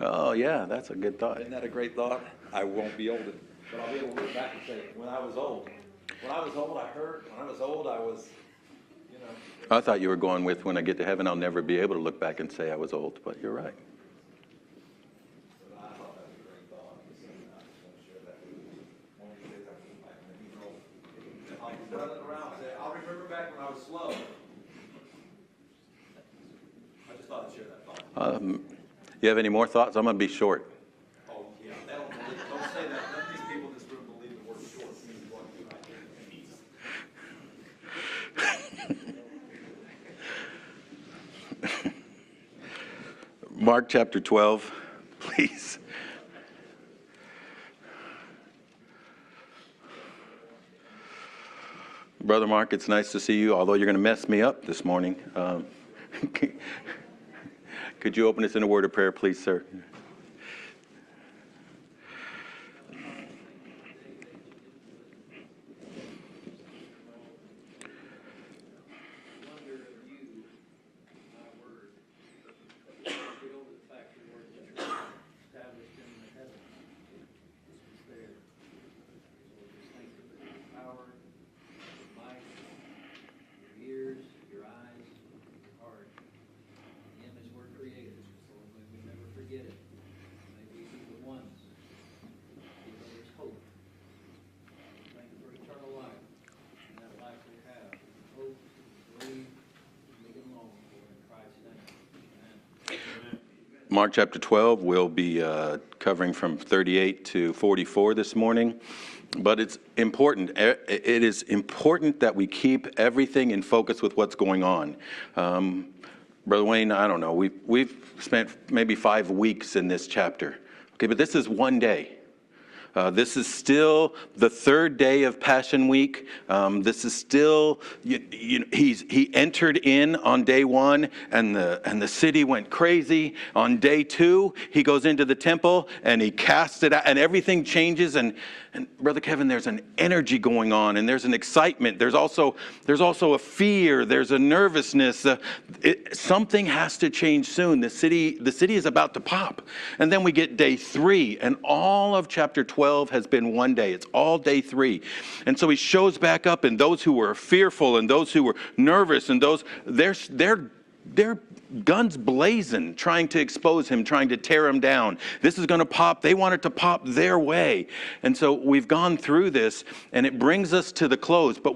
Oh, yeah, that's a good thought. Isn't that a great thought? I won't be old, but I'll be able to look back and say, when I was old, I heard, when I was old, I was, you know. I thought you were going with, when I get to heaven, I'll never be able to look back and say I was old, but you're right. I thought that was a great thought. So I just want to share that with you. One of these days I can look back and be old. I'll be running around and say, I'll remember back when I was slow. I just thought I'd share that thought. You have any more thoughts? I'm going to be short. Oh, yeah. Don't say that. None of these people in this room believe the word short means what you like. Mark chapter 12, please. Brother Mark, it's nice to see you, although you're going to mess me up this morning. Could you open us in a word of prayer, please, sir? Mark chapter 12, we'll be covering from 38 to 44 this morning. But it's important. It is important that we keep everything in focus with what's going on. Brother Wayne, I don't know. We've spent maybe 5 weeks in this chapter. Okay, but this is one day. This is still the third day of Passion Week. This is still, he entered in on day one, and the city went crazy. On day two, he goes into the temple and he casts it out, and everything changes. And Brother Kevin, there's an energy going on, and there's an excitement. There's also a fear. There's a nervousness. Something has to change soon. The city is about to pop. And then we get day 3, and all of chapter 12 has been one day. It's all day 3. And so he shows back up, and those who were fearful and those who were nervous and those, they're guns blazing, trying to expose him, trying to tear him down. This is going to pop. They want it to pop their way. And so we've gone through this, and it brings us to the close. But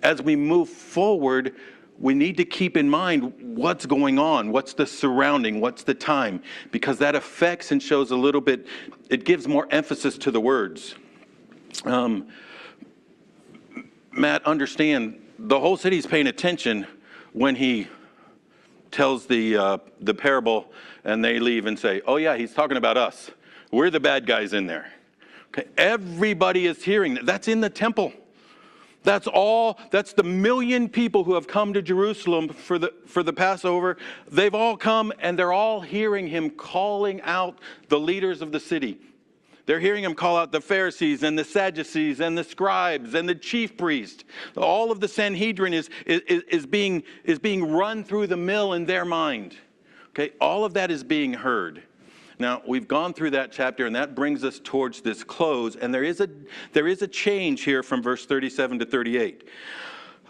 as we move forward, we need to keep in mind what's going on, what's the surrounding, what's the time, because that affects and shows a little bit, it gives more emphasis to the words. Matt, understand, the whole city's paying attention when he tells the parable, and they leave and say, oh yeah, he's talking about us. We're the bad guys in there. Okay, everybody is hearing that. That's in the temple. That's the million people who have come to Jerusalem for the Passover. They've all come, and they're all hearing him calling out the leaders of the city. They're hearing him call out the Pharisees and the Sadducees and the scribes and the chief priest. All of the Sanhedrin is being run through the mill in their mind. Okay, all of that is being heard. Now, we've gone through that chapter, and that brings us towards this close. And there is a change here from verse 37 to 38.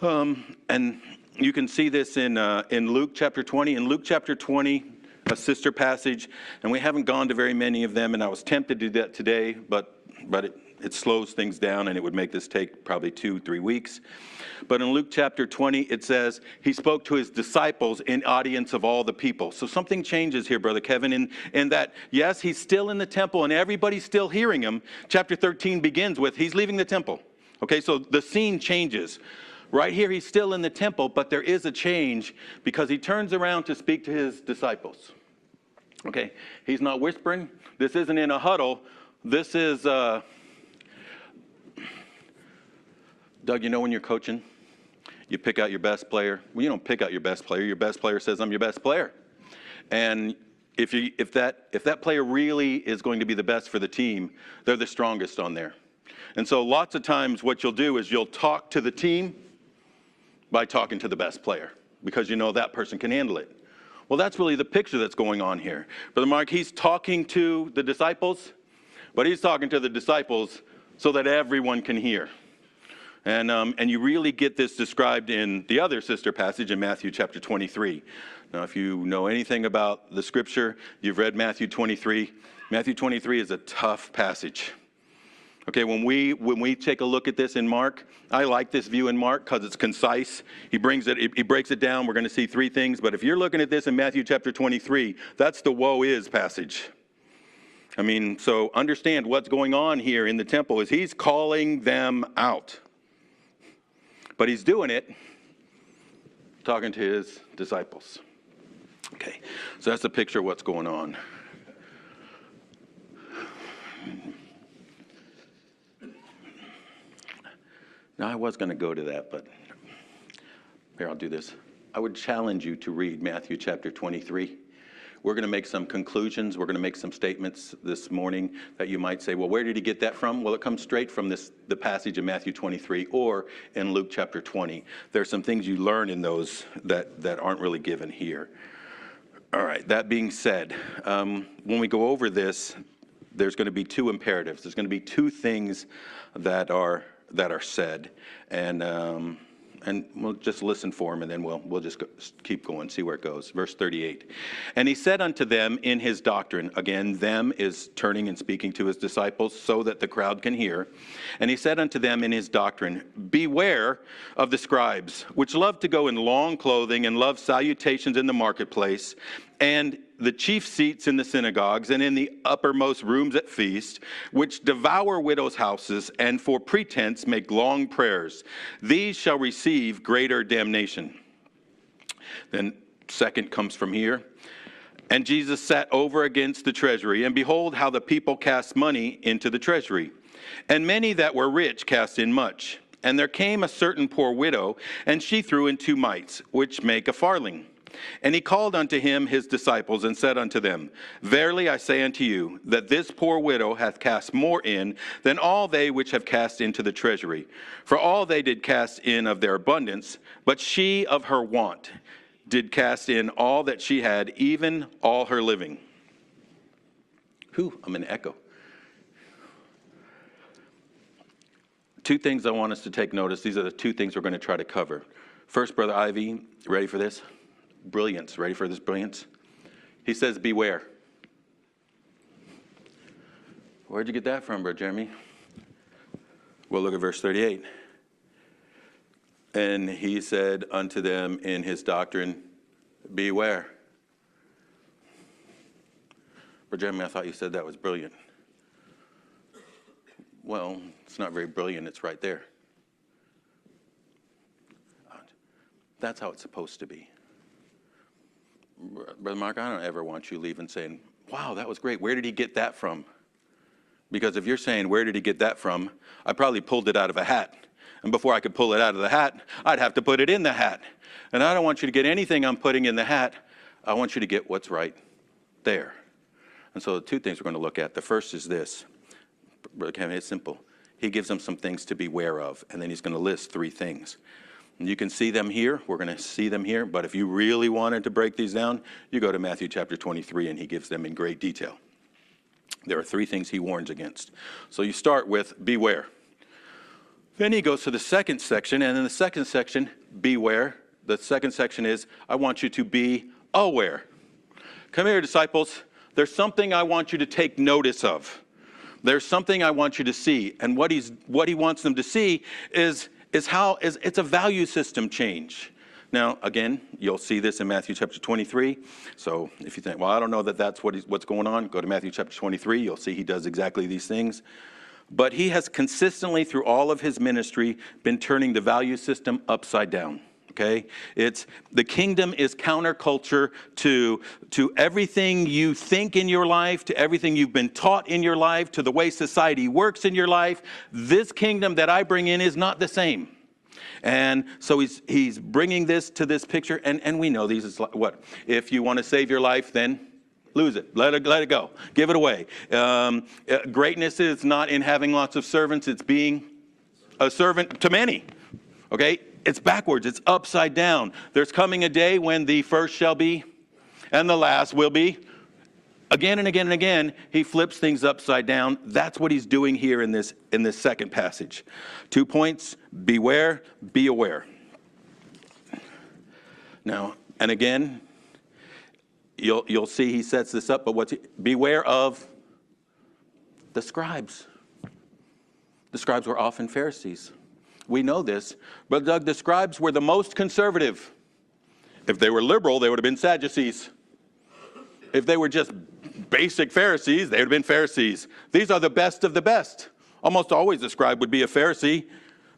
And you can see this in Luke chapter 20. In Luke chapter 20, a sister passage, and we haven't gone to very many of them, and I was tempted to do that today, but it slows things down, and it would make this take probably 2-3 weeks. But in Luke chapter 20, it says, he spoke to his disciples in audience of all the people. So something changes here, Brother Kevin, in that, yes, he's still in the temple, and everybody's still hearing him. Chapter 13 begins with, he's leaving the temple. Okay, so the scene changes. Right here, he's still in the temple, but there is a change because he turns around to speak to his disciples. Okay, he's not whispering. This isn't in a huddle. This is, Doug, you know when you're coaching, you pick out your best player. Well, you don't pick out your best player. Your best player says, I'm your best player. And if that player really is going to be the best for the team, they're the strongest on there. And so lots of times what you'll do is you'll talk to the team by talking to the best player because you know that person can handle it. Well, that's really the picture that's going on here. Brother Mark, he's talking to the disciples, but he's talking to the disciples so that everyone can hear. And you really get this described in the other sister passage in Matthew chapter 23. Now, if you know anything about the scripture, you've read Matthew 23. Matthew 23 is a tough passage. Okay, when we take a look at this in Mark, I like this view in Mark because it's concise. He breaks it down. We're going to see three things. But if you're looking at this in Matthew chapter 23, that's the woe is passage. I mean, so understand what's going on here in the temple is he's calling them out. But he's doing it talking to his disciples. Okay, so that's a picture of what's going on. Now, I was going to go to that, but here, I'll do this. I would challenge you to read Matthew chapter 23. We're going to make some conclusions. We're going to make some statements this morning that you might say, well, where did he get that from? Well, it comes straight from the passage in Matthew 23 or in Luke chapter 20. There's some things you learn in those that aren't really given here. All right, that being said, when we go over this, there's going to be two imperatives. There's going to be two things that are said, and we'll just listen for him, and then we'll just keep going, see where it goes. Verse 38. And he said unto them in his doctrine, again, them is turning and speaking to his disciples so that the crowd can hear. And he said unto them in his doctrine, beware of the scribes, which love to go in long clothing and love salutations in the marketplace, and the chief seats in the synagogues and in the uppermost rooms at feast, which devour widows' houses, and for pretense make long prayers. These shall receive greater damnation. Then second comes from here. And Jesus sat over against the treasury, and behold how the people cast money into the treasury. And many that were rich cast in much. And there came a certain poor widow, and she threw in 2 mites, which make a farthing. And he called unto him his disciples, and said unto them, verily I say unto you, that this poor widow hath cast more in than all they which have cast into the treasury. For all they did cast in of their abundance, but she of her want did cast in all that she had, even all her living. I'm in echo. Two things I want us to take notice. These are the two things we're going to try to cover. First, Brother Ivy, ready for this? Brilliance. Ready for this brilliance? He says, beware. Where'd you get that from, Brother Jeremy? Well, look at verse 38. And he said unto them in his doctrine, beware. Brother Jeremy, I thought you said that was brilliant. Well, it's not very brilliant. It's right there. That's how it's supposed to be. Brother Mark, I don't ever want you leaving saying, wow, that was great. Where did he get that from? Because if you're saying, where did he get that from? I probably pulled it out of a hat. And before I could pull it out of the hat, I'd have to put it in the hat. And I don't want you to get anything I'm putting in the hat. I want you to get what's right there. And so the two things we're going to look at. The first is this. Brother Kevin, it's simple. He gives them some things to beware of, and then he's going to list 3 things. And you can see them here. We're going to see them here. But if you really wanted to break these down, you go to Matthew chapter 23, and he gives them in great detail. There are 3 things he warns against. So you start with beware. Then he goes to the second section, and in the second section, beware. The second section is, I want you to be aware. Come here, disciples. There's something I want you to take notice of. There's something I want you to see. And what he wants them to see is how it's a value system change. Now, again, you'll see this in Matthew chapter 23. So if you think, well, I don't know that that's what's going on, go to Matthew chapter 23. You'll see he does exactly these things. But he has consistently, through all of his ministry, been turning the value system upside down. Okay? The kingdom is counterculture to everything you think in your life, to everything you've been taught in your life, to the way society works in your life. This kingdom that I bring in is not the same. And so he's bringing this to this picture, and we know these is like, what? If you want to save your life, then lose it. Let it go. Give it away. Greatness is not in having lots of servants. It's being a servant to many. Okay? It's backwards. It's upside down. There's coming a day when the first shall be and the last will be. Again and again and again, he flips things upside down. That's what he's doing here in this second passage. 2 points: beware, be aware. Now, and again, you'll see he sets this up, but beware of the scribes. The scribes were often Pharisees. We know this, but Doug, the scribes were the most conservative. If they were liberal, they would have been Sadducees. If they were just basic Pharisees, they would have been Pharisees. These are the best of the best. Almost always the scribe would be a Pharisee,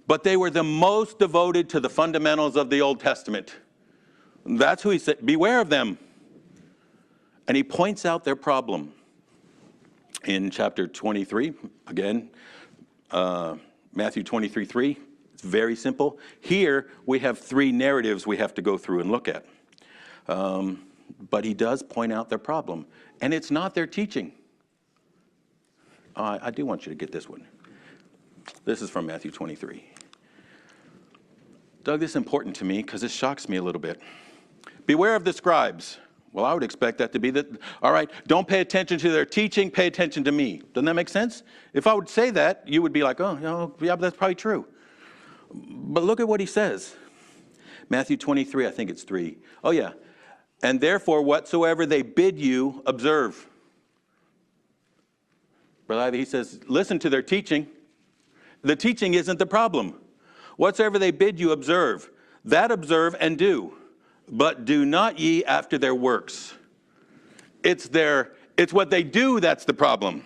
but they were the most devoted to the fundamentals of the Old Testament. That's who he said, beware of them. And he points out their problem. In chapter 23, again, Matthew 23:3, it's very simple. Here we have 3 narratives we have to go through and look at. But he does point out their problem. And it's not their teaching. I do want you to get this one. This is from Matthew 23. Doug, this is important to me because it shocks me a little bit. Beware of the scribes. Well, I would expect that to be that, all right, don't pay attention to their teaching, pay attention to me. Doesn't that make sense? If I would say that, you would be like, oh, yeah, but that's probably true. But look at what he says. Matthew 23, I think it's 3. Oh, yeah. And therefore, whatsoever they bid you, observe. Brother Ivy, he says, listen to their teaching. The teaching isn't the problem. Whatsoever they bid you, observe. That observe and do. But do not ye after their works. It's what they do that's the problem.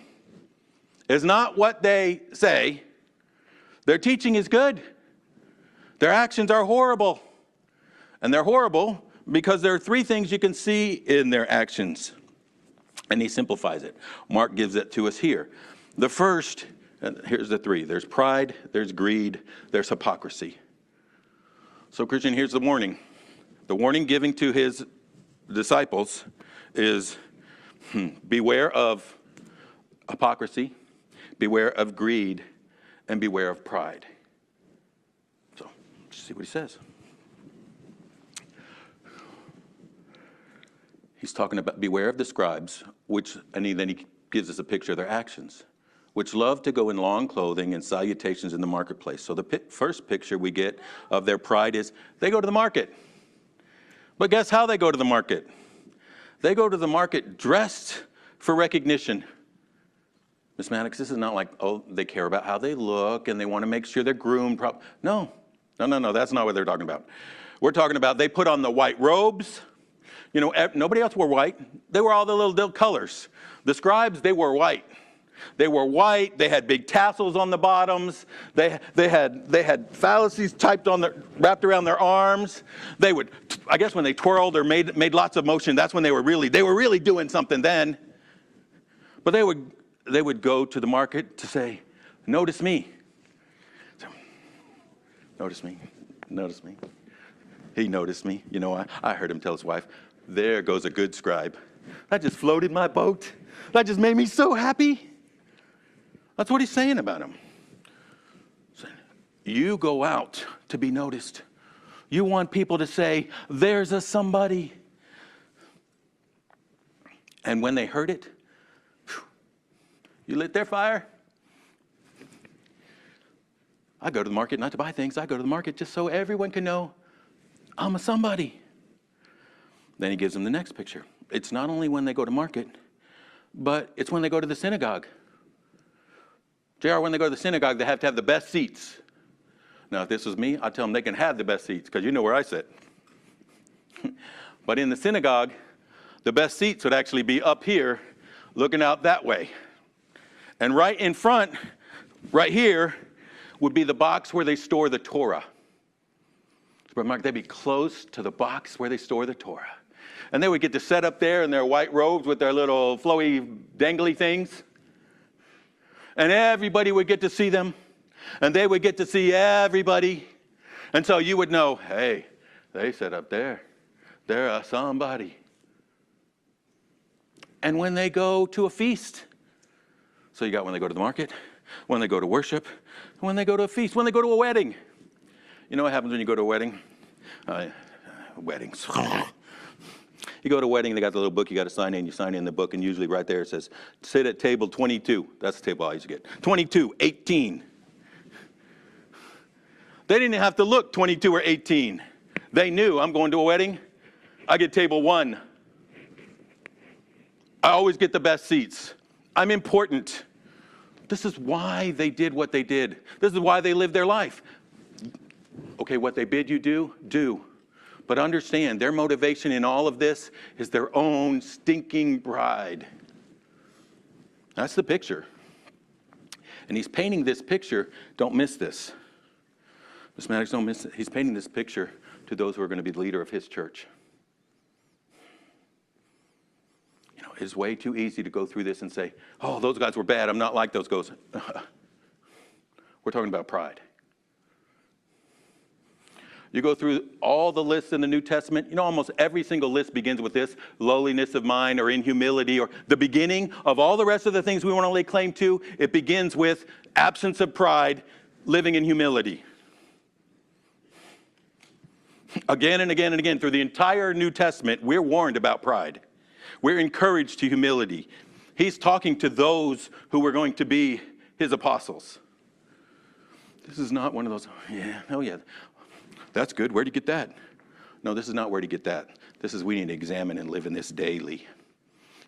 It's not what they say. Their teaching is good. Their actions are horrible. And they're horrible because there are 3 things you can see in their actions. And he simplifies it. Mark gives it to us here. The first, and here's the 3. There's pride, there's greed, there's hypocrisy. So Christian, here's the warning. The warning given to his disciples is beware of hypocrisy, beware of greed, and beware of pride. So, let's see what he says. He's talking about beware of the scribes, then he gives us a picture of their actions, which love to go in long clothing and salutations in the marketplace. So the first picture we get of their pride is they go to the market. But guess how they go to the market? They go to the market dressed for recognition. Miss Maddox, this is not like, they care about how they look and they want to make sure they're groomed. No, that's not what they're talking about. We're talking about they put on the white robes. You know, nobody else wore white. They were all the little colors. The scribes, they wore white. They were white. They had big tassels on the bottoms. They had fallacies wrapped around their arms. They would, I guess, when they twirled or made lots of motion, that's when they were really doing something then. But they would go to the market to say, "Notice me." So, notice me. Notice me. He noticed me. You know, I heard him tell his wife, "There goes a good scribe. That just floated my boat. That just made me so happy." That's what he's saying about him. You go out to be noticed. You want people to say, "There's a somebody." And when they heard it, you lit their fire. I go to the market not to buy things. I go to the market just so everyone can know I'm a somebody. Then he gives them the next picture. It's not only when they go to market, but it's when they go to the synagogue. JR, when they go to the synagogue, they have to have the best seats. Now, if this was me, I'd tell them they can have the best seats because you know where I sit. But in the synagogue, the best seats would actually be up here, looking out that way. And right in front, right here, would be the box where they store the Torah. They'd be close to the box where they store the Torah. And they would get to sit up there in their white robes with their little flowy, dangly things. And everybody would get to see them. And they would get to see everybody. And so you would know, hey, they sit up there. They're a somebody. And when they go to a feast, so you got when they go to the market, when they go to worship, when they go to a feast, when they go to a wedding. You know what happens when you go to a wedding? Weddings. You go to a wedding, they got the little book you got to sign in. You sign in the book, and usually right there it says, sit at table 22. That's the table I used to get. 22, 18. They didn't have to look 22 or 18. They knew, I'm going to a wedding, I get table 1. I always get the best seats. I'm important. This is why they did what they did. This is why they lived their life. Okay, what they bid you do, do. But understand, their motivation in all of this is their own stinking pride. That's the picture. And he's painting this picture. Don't miss this. Miss Maddox, don't miss it. He's painting this picture to those who are going to be the leader of his church. You know, it's way too easy to go through this and say, oh, those guys were bad. I'm not like those guys. We're talking about pride. You go through all the lists in the New Testament, you know, almost every single list begins with this, lowliness of mind or in humility, or the beginning of all the rest of the things we want to lay claim to, it begins with absence of pride, living in humility. Again and again and again, through the entire New Testament, we're warned about pride. We're encouraged to humility. He's talking to those who were going to be his apostles. This is not one of those, that's good. Where'd you get that? No, this is not where to get that. This is we need to examine and live in this daily.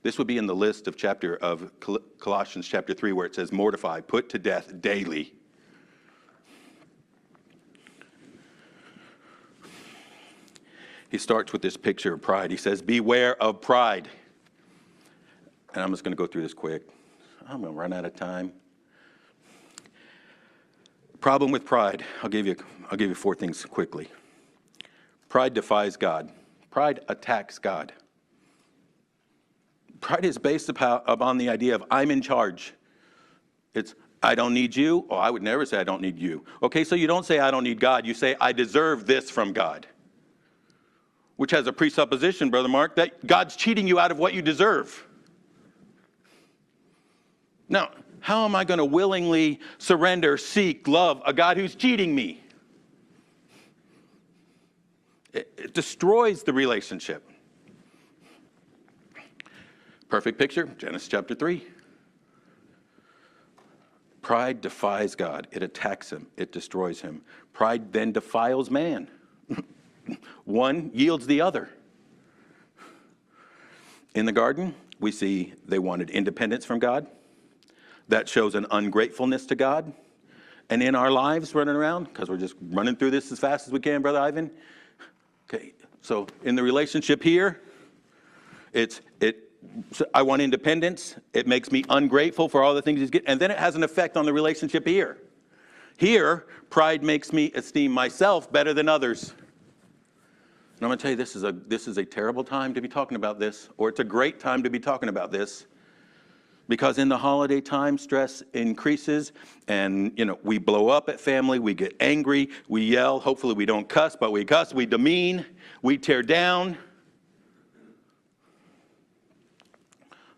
This would be in the list of Colossians chapter 3 where it says mortify, put to death daily. He starts with this picture of pride. He says, beware of pride. And I'm just going to go through this quick. I'm going to run out of time. Problem with pride. I'll give you 4 things quickly. Pride defies God. Pride attacks God. Pride is based upon the idea of I'm in charge. It's I don't need you. Oh, I would never say I don't need you. Okay, so you don't say I don't need God. You say I deserve this from God. Which has a presupposition, Brother Mark, that God's cheating you out of what you deserve. Now, how am I going to willingly surrender, seek, love a God who's cheating me? It destroys the relationship. Perfect picture, Genesis chapter 3. Pride defies God. It attacks him. It destroys him. Pride then defiles man. One yields the other. In the garden, we see they wanted independence from God. That shows an ungratefulness to God. And in our lives running around, because we're just running through this as fast as we can, Brother Ivan. Okay, so in the relationship here, I want independence. It makes me ungrateful for all the things he's getting. And then it has an effect on the relationship here. Here, pride makes me esteem myself better than others. And I'm going to tell you, this is a terrible time to be talking about this, or it's a great time to be talking about this. Because in the holiday time, stress increases, and we blow up at family, we get angry, we yell, hopefully we don't cuss, but we cuss, we demean, we tear down.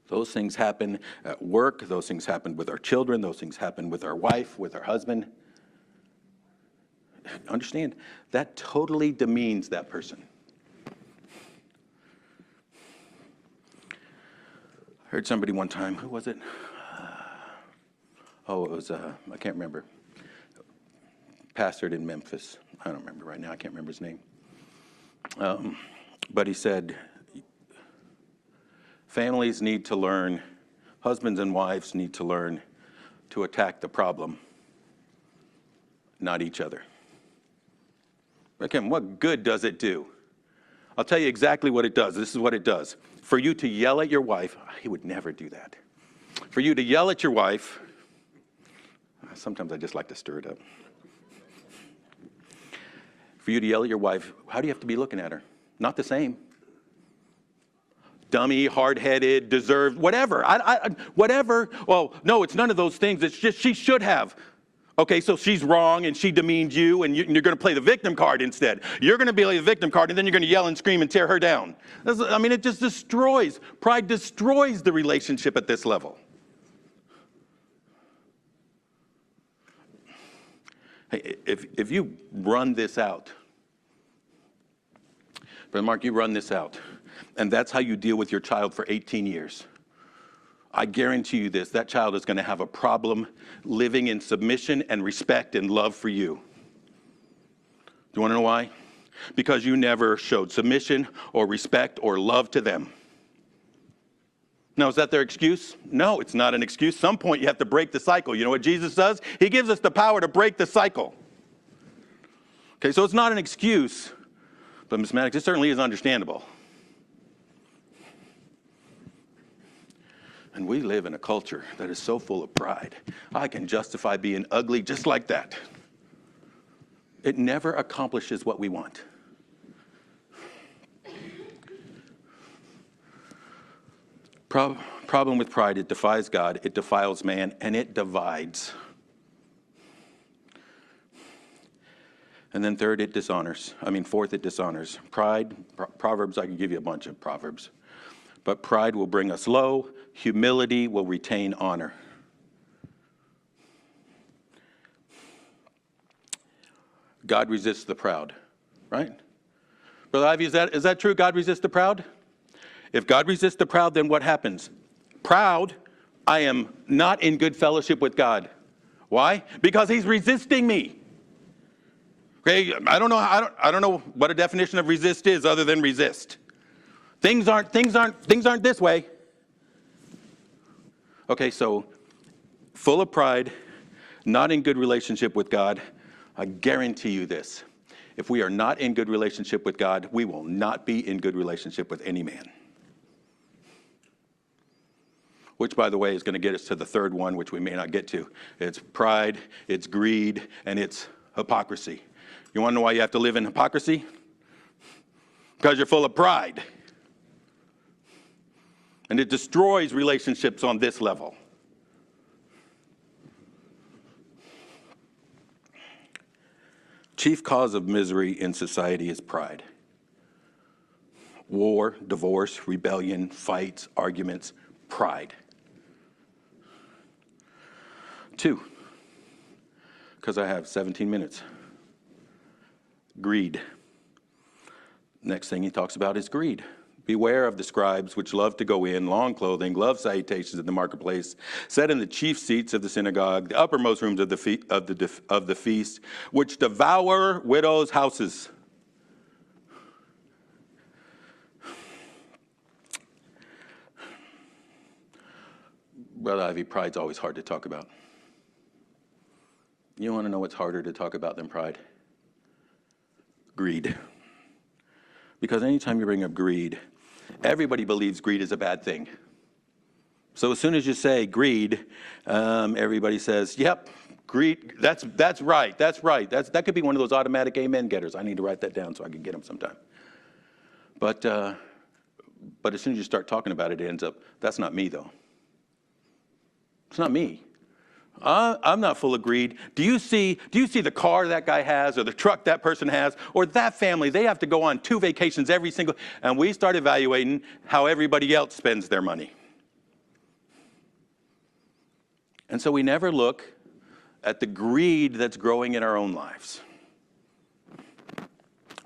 Those things happen at work, those things happen with our children, those things happen with our wife, with our husband. Understand, that totally demeans that person. I heard somebody one time, who was it? It was, I can't remember. Pastored in Memphis. I don't remember right now, I can't remember his name. But he said, families need to learn, husbands and wives need to learn to attack the problem, not each other. Again, what good does it do? I'll tell you exactly what it does. This is what it does. For you to yell at your wife, he would never do that. For you to yell at your wife, sometimes I just like to stir it up. For you to yell at your wife, how do you have to be looking at her? Not the same. Dummy, hard-headed, deserved, whatever. Whatever. Well, no, it's none of those things. It's just she should have. Okay, so she's wrong and she demeaned you, and you're going to play the victim card instead. You're going to play the victim card, and then you're going to yell and scream and tear her down. It just destroys. Pride destroys the relationship at this level. Hey, if you run this out, Brother Mark, you run this out. and that's how you deal with your child for 18 years. I guarantee you this, that child is going to have a problem living in submission and respect and love for you. Do you want to know why? Because you never showed submission or respect or love to them. Now, is that their excuse? No, it's not an excuse. Some point you have to break the cycle. You know what Jesus does? He gives us the power to break the cycle. Okay, so it's not an excuse, but Ms. Maddox, it certainly is understandable. And we live in a culture that is so full of pride. I can justify being ugly just like that. It never accomplishes what we want. Problem with pride, it defies God, it defiles man, and it divides. And then fourth, it dishonors. Pride, Proverbs, I can give you a bunch of Proverbs. But pride will bring us low, humility will retain honor. God resists the proud, right? Brother Ivy, is that true? God resists the proud? If God resists the proud, then what happens? Proud, I am not in good fellowship with God. Why? Because he's resisting me. Okay, I don't know what a definition of resist is other than resist. Things aren't this way. Okay, so full of pride, not in good relationship with God. I guarantee you this. If we are not in good relationship with God, we will not be in good relationship with any man. Which, by the way, is going to get us to the third one, which we may not get to. It's pride, it's greed, and it's hypocrisy. You want to know why you have to live in hypocrisy? Because you're full of pride. And it destroys relationships on this level. Chief cause of misery in society is pride. War, divorce, rebellion, fights, arguments, pride. 2, because I have 17 minutes. Greed. Next thing he talks about is greed. Beware of the scribes which love to go in, long clothing, love salutations in the marketplace, set in the chief seats of the synagogue, the uppermost rooms of the feast, which devour widows' houses. Brother Ivy, pride's always hard to talk about. You want to know what's harder to talk about than pride? Greed. Because anytime you bring up greed, everybody believes greed is a bad thing. So as soon as you say greed, everybody says, yep, greed, that's right. That could be one of those automatic amen getters. I need to write that down so I can get them sometime. But as soon as you start talking about it, it ends up, that's not me though. It's not me. I'm not full of greed. Do you see the car that guy has, or the truck that person has, or that family? They have to go on 2 vacations every single, and we start evaluating how everybody else spends their money. And so we never look at the greed that's growing in our own lives.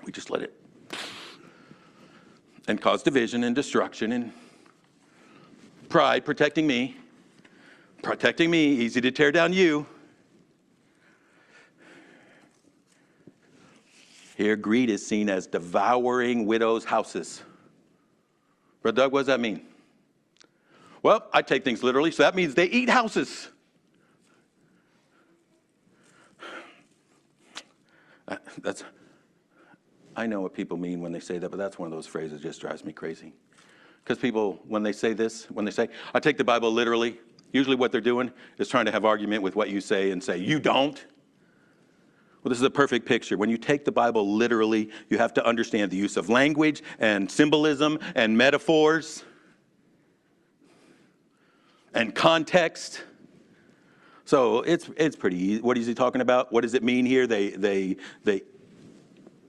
We just let it and cause division and destruction and pride protecting me, easy to tear down you. Here, greed is seen as devouring widows' houses. Brother Doug, what does that mean? Well, I take things literally, so that means they eat houses. I know what people mean when they say that, but that's one of those phrases that just drives me crazy. Because people, when they say, I take the Bible literally, usually what they're doing is trying to have argument with what you say and say, you don't. Well, this is a perfect picture. When you take the Bible literally, you have to understand the use of language and symbolism and metaphors and context. So it's pretty easy. What is he talking about? What does it mean here? They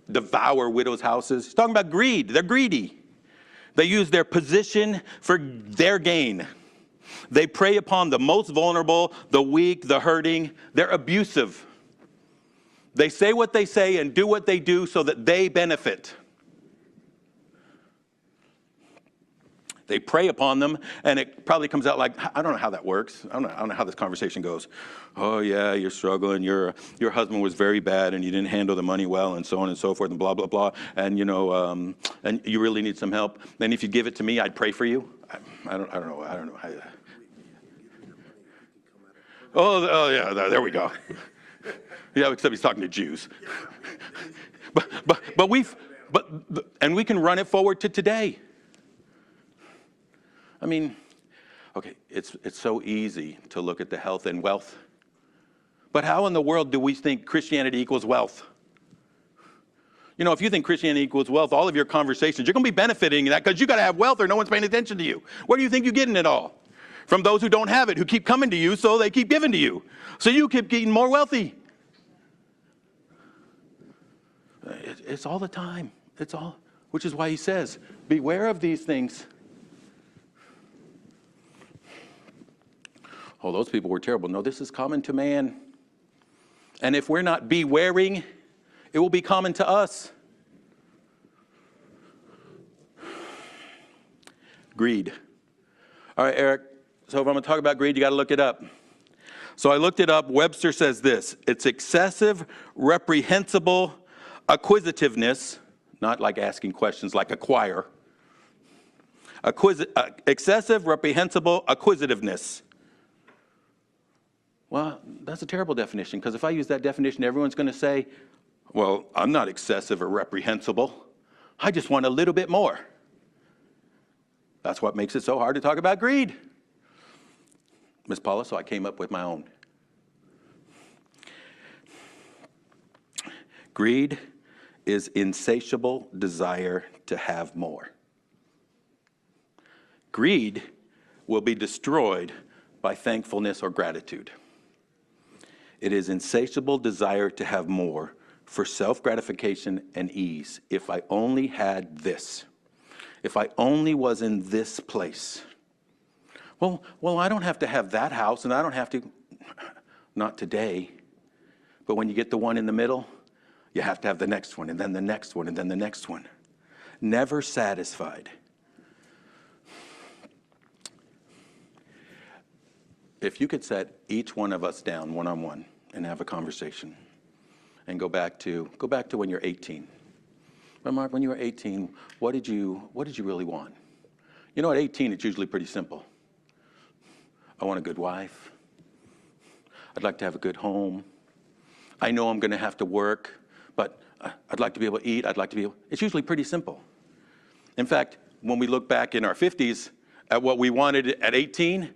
devour widows' houses. He's talking about greed. They're greedy. They use their position for their gain. They prey upon the most vulnerable, the weak, the hurting. They're abusive. They say what they say and do what they do so that they benefit. They prey upon them, and it probably comes out like, I don't know how that works. I don't know how this conversation goes. Oh, yeah, you're struggling. Your husband was very bad, and you didn't handle the money well, and so on and so forth, and blah, blah, blah. And, and you really need some help. And if you give it to me, I'd pray for you. I don't know. Oh, yeah, there we go. Yeah, except he's talking to Jews. And we can run it forward to today. I mean, okay, it's so easy to look at the health and wealth. But how in the world do we think Christianity equals wealth? You know, if you think Christianity equals wealth, all of your conversations, you're going to be benefiting that because you got to have wealth or no one's paying attention to you. Where do you think you're getting it all? From those who don't have it, who keep coming to you, so they keep giving to you. So you keep getting more wealthy. It's all the time. It's all, which is why he says, beware of these things. Oh, those people were terrible. No, this is common to man. And if we're not bewaring, it will be common to us. Greed. All right, Eric, so if I'm going to talk about greed, you got to look it up. So I looked it up. Webster says this: it's excessive, reprehensible acquisitiveness, not like asking questions like acquire. Excessive, reprehensible acquisitiveness. Well, that's a terrible definition, because if I use that definition, everyone's going to say, well, I'm not excessive or reprehensible. I just want a little bit more. That's what makes it so hard to talk about greed. Miss Paula, so I came up with my own. Greed is insatiable desire to have more. Greed will be destroyed by thankfulness or gratitude. It is insatiable desire to have more for self-gratification and ease. If I only had this, if I only was in this place. Well, I don't have to have that house, and I don't have to, not today. But when you get the one in the middle, you have to have the next one, and then the next one, and then the next one. Never satisfied. If you could set each one of us down one-on-one and have a conversation, and go back to when you're 18. But Mark, when you were 18, what did you really want? You know, at 18, it's usually pretty simple. I want a good wife. I'd like to have a good home. I know I'm going to have to work, but I'd like to be able to eat. It's usually pretty simple. In fact, when we look back in our 50s at what we wanted at 18,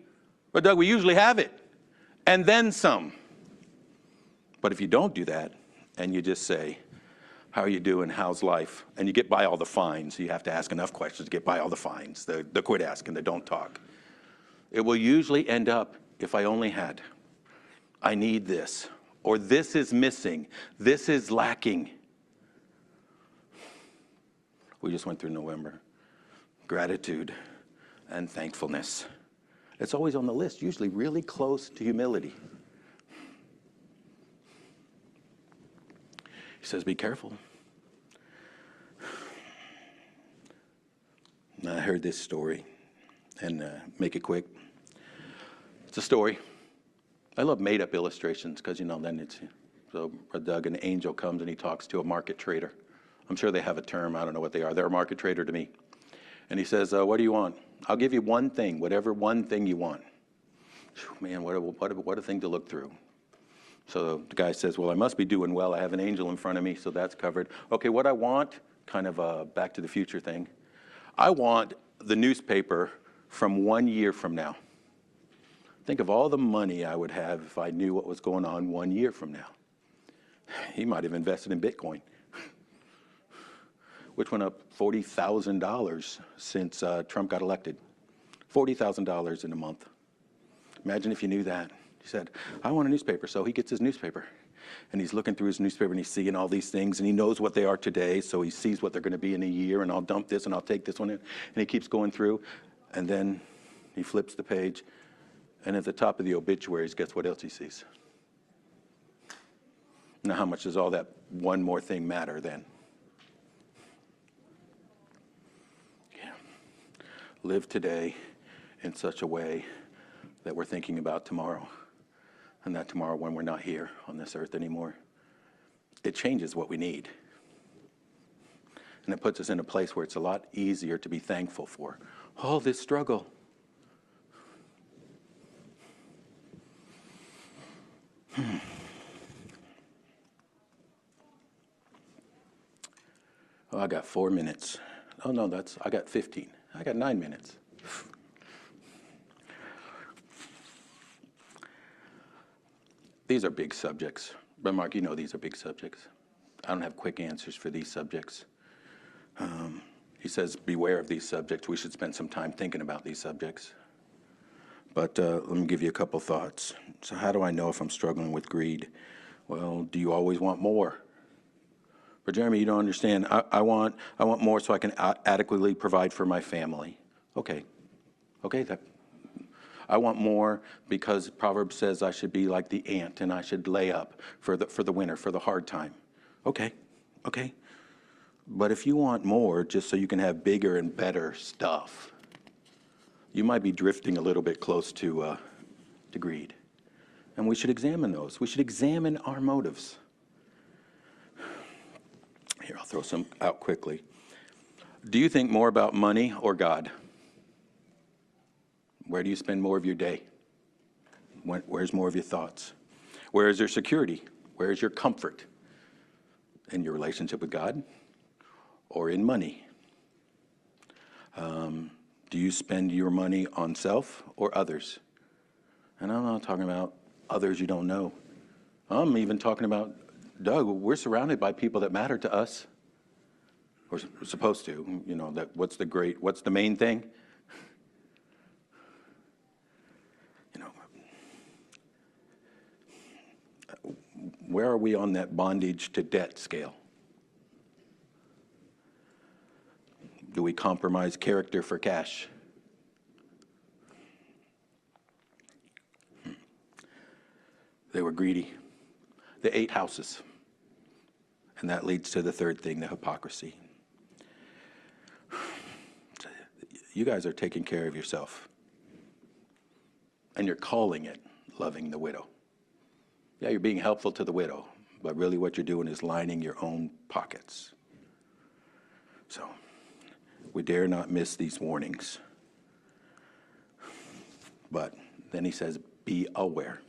well, Doug, we usually have it, and then some. But if you don't do that, and you just say, how are you doing, how's life? And you get by all the fines. You have to ask enough questions to get by all the fines, the quit asking, the don't talk. It will usually end up, if I only had, I need this, or this is missing, this is lacking. We just went through November. Gratitude and thankfulness. It's always on the list, usually really close to humility. He says, be careful. I heard this story, and make it quick. It's a story. I love made-up illustrations because, then it's, so Doug, an angel comes and he talks to a market trader. I'm sure they have a term. I don't know what they are. They're a market trader to me. And he says, what do you want? I'll give you one thing, whatever one thing you want. Man, what a thing to look through. So the guy says, well, I must be doing well. I have an angel in front of me, so that's covered. Okay, what I want, kind of a Back to the Future thing, I want the newspaper from 1 year from now. Think of all the money I would have if I knew what was going on 1 year from now. He might have invested in Bitcoin, which went up $40,000 since Trump got elected. $40,000 in a month. Imagine if you knew that. He said, I want a newspaper. So he gets his newspaper. And he's looking through his newspaper and he's seeing all these things and he knows what they are today. So he sees what they're going to be in a year, and I'll dump this and I'll take this one in. And he keeps going through. And then he flips the page. And at the top of the obituaries, guess what else he sees? Now, how much does all that one more thing matter then? Yeah. live today in such a way that we're thinking about tomorrow, and that tomorrow when we're not here on this earth anymore, it changes what we need. And it puts us in a place where it's a lot easier to be thankful for all this struggle. Oh, I got 4 minutes. Oh, no, I got 15. I got 9 minutes. These are big subjects. But Mark, you know these are big subjects. I don't have quick answers for these subjects. He says, beware of these subjects. We should spend some time thinking about these subjects. But let me give you a couple thoughts. So how do I know if I'm struggling with greed? Well, do you always want more? But Jeremy, you don't understand. I want more so I can adequately provide for my family. Okay, I want more because Proverbs says I should be like the ant and I should lay up for the winter, for the hard time. Okay. But if you want more just so you can have bigger and better stuff, you might be drifting a little bit close to greed. And we should examine those. We should examine our motives. Here, I'll throw some out quickly. Do you think more about money or God? Where do you spend more of your day? Where's more of your thoughts? Where is your security? Where is your comfort? In your relationship with God or in money? Do you spend your money on self or others? And I'm not talking about others you don't know. I'm even talking about, Doug, we're surrounded by people that matter to us. We're supposed to, what's the main thing? Where are we on that bondage to debt scale? Do we compromise character for cash? They were greedy. They ate houses. And that leads to the third thing, the hypocrisy. You guys are taking care of yourself. And you're calling it loving the widow. Yeah, you're being helpful to the widow, but really what you're doing is lining your own pockets. So, we dare not miss these warnings. But then he says, be aware.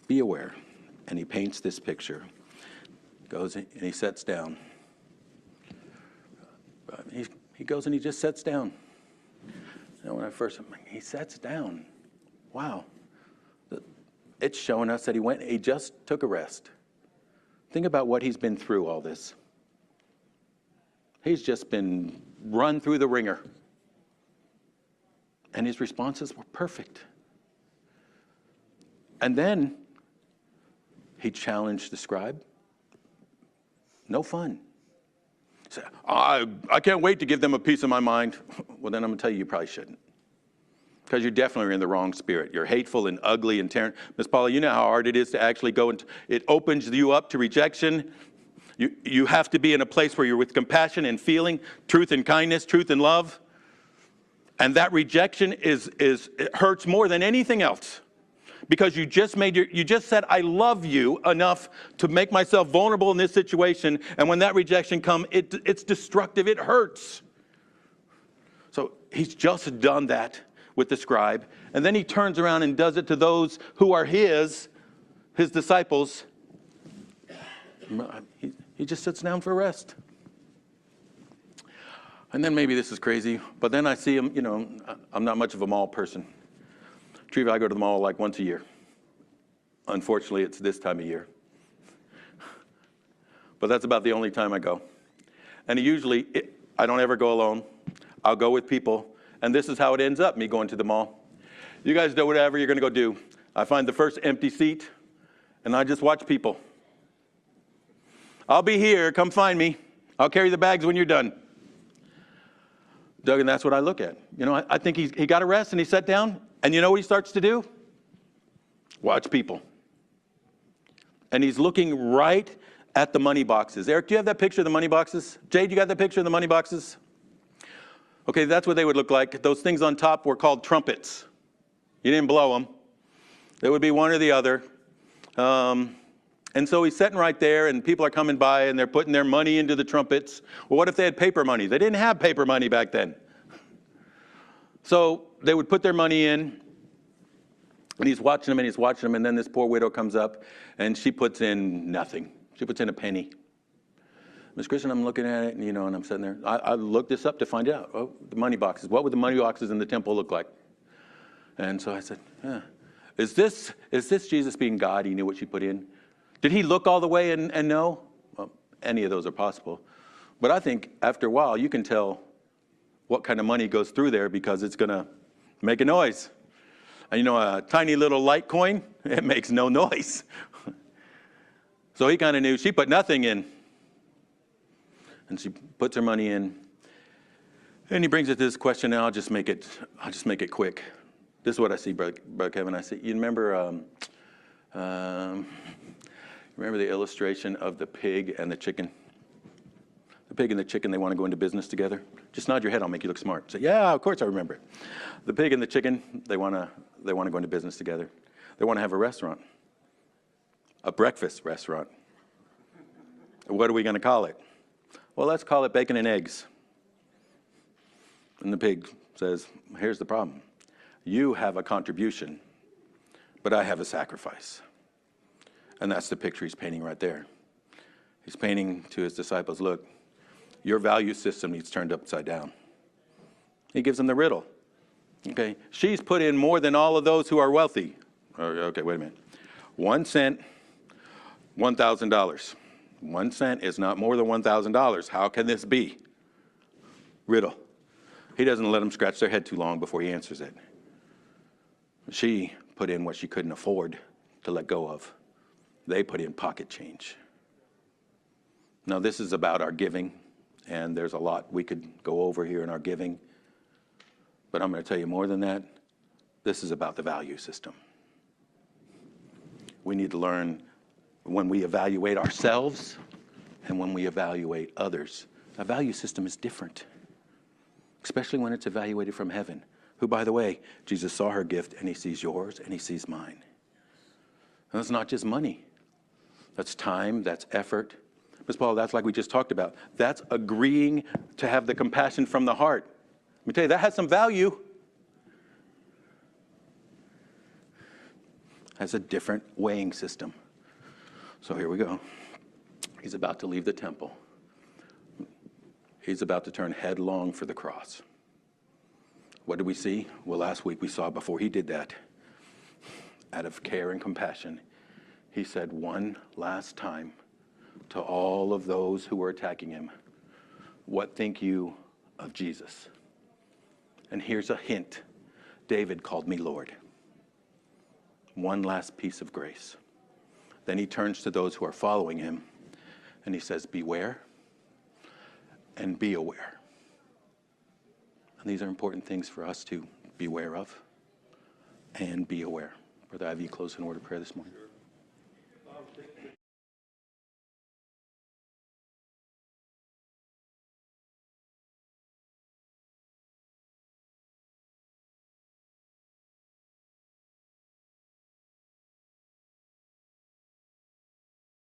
Be aware. And he paints this picture. Goes and he sits down. He goes and he just sits down. When he sits down. Wow. It's showing us that he just took a rest. Think about what he's been through all this. He's just been run through the ringer. And his responses were perfect. And then he challenged the scribe. No fun. He said, I can't wait to give them a piece of my mind. Well, then I'm going to tell you probably shouldn't. Because you're definitely in the wrong spirit. You're hateful and ugly and tearing. Miss Paula, you know how hard it is to actually go into, it opens you up to rejection. You have to be in a place where you're with compassion and feeling, truth and kindness, truth and love. And that rejection it hurts more than anything else. Because you just said, I love you enough to make myself vulnerable in this situation. And when that rejection comes, it's destructive. It hurts. So he's just done that with the scribe. And then he turns around and does it to those who are his disciples. He just sits down for rest. And then maybe this is crazy, but then I see him, I'm not much of a mall person. Treva, I go to the mall like once a year. Unfortunately, it's this time of year. But that's about the only time I go. And I don't ever go alone. I'll go with people. And this is how it ends up, me going to the mall. You guys do whatever you're going to go do. I find the first empty seat, and I just watch people. I'll be here. Come find me. I'll carry the bags when you're done. Doug, and that's what I look at. I think he got a rest, and he sat down. And you know what he starts to do? Watch people. And he's looking right at the money boxes. Eric, do you have that picture of the money boxes? Jade, you got that picture of the money boxes? Okay, that's what they would look like. Those things on top were called trumpets. You didn't blow them. It would be one or the other. And so he's sitting right there, and people are coming by, and they're putting their money into the trumpets. Well, what if they had paper money? They didn't have paper money back then. So they would put their money in, and he's watching them, and then this poor widow comes up, and she puts in nothing. She puts in a penny. Miss Christian, I'm looking at it, and and I'm sitting there. I looked this up to find out. Oh, the money boxes. What would the money boxes in the temple look like? And so I said, is this Jesus being God? He knew what she put in. Did he look all the way and know? Well, any of those are possible. But I think after a while, you can tell what kind of money goes through there because it's going to make a noise. And a tiny little light coin, it makes no noise. So he kind of knew. She put nothing in. And she puts her money in. And he brings it to this question, and I'll just make it quick. This is what I see, Brother Kevin. I see, you remember the illustration of the pig and the chicken? The pig and the chicken, they want to go into business together. Just nod your head, I'll make you look smart. Say, yeah, of course I remember it. The pig and the chicken, they want to go into business together. They want to have a restaurant, a breakfast restaurant. What are we going to call it? Well, let's call it bacon and eggs. And the pig says, here's the problem. You have a contribution, but I have a sacrifice. And that's the picture he's painting right there. He's painting to his disciples, look, your value system needs turned upside down. He gives them the riddle. Okay, she's put in more than all of those who are wealthy. Okay, wait a minute. 1 cent, $1,000. 1 cent is not more than $1,000. How can this be? Riddle. He doesn't let them scratch their head too long before he answers it. She put in what she couldn't afford to let go of. They put in pocket change. Now, this is about our giving, and there's a lot we could go over here in our giving. But I'm going to tell you more than that. This is about the value system. We need to learn when we evaluate ourselves and when we evaluate others. Our value system is different, especially when it's evaluated from heaven. Who, by the way, Jesus saw her gift, and he sees yours, and he sees mine. And that's not just money. That's time, that's effort. Ms. Paul, that's like we just talked about. That's agreeing to have the compassion from the heart. Let me tell you, that has some value. Has a different weighing system. So here we go. He's about to leave the temple. He's about to turn headlong for the cross. What did we see? Well, last week we saw before he did that, out of care and compassion, he said one last time to all of those who were attacking him, what think you of Jesus? And here's a hint. David called me Lord. One last piece of grace. Then he turns to those who are following him, and he says, beware and be aware. And these are important things for us to beware of and be aware. Brother Ivy, you close in word of prayer this morning.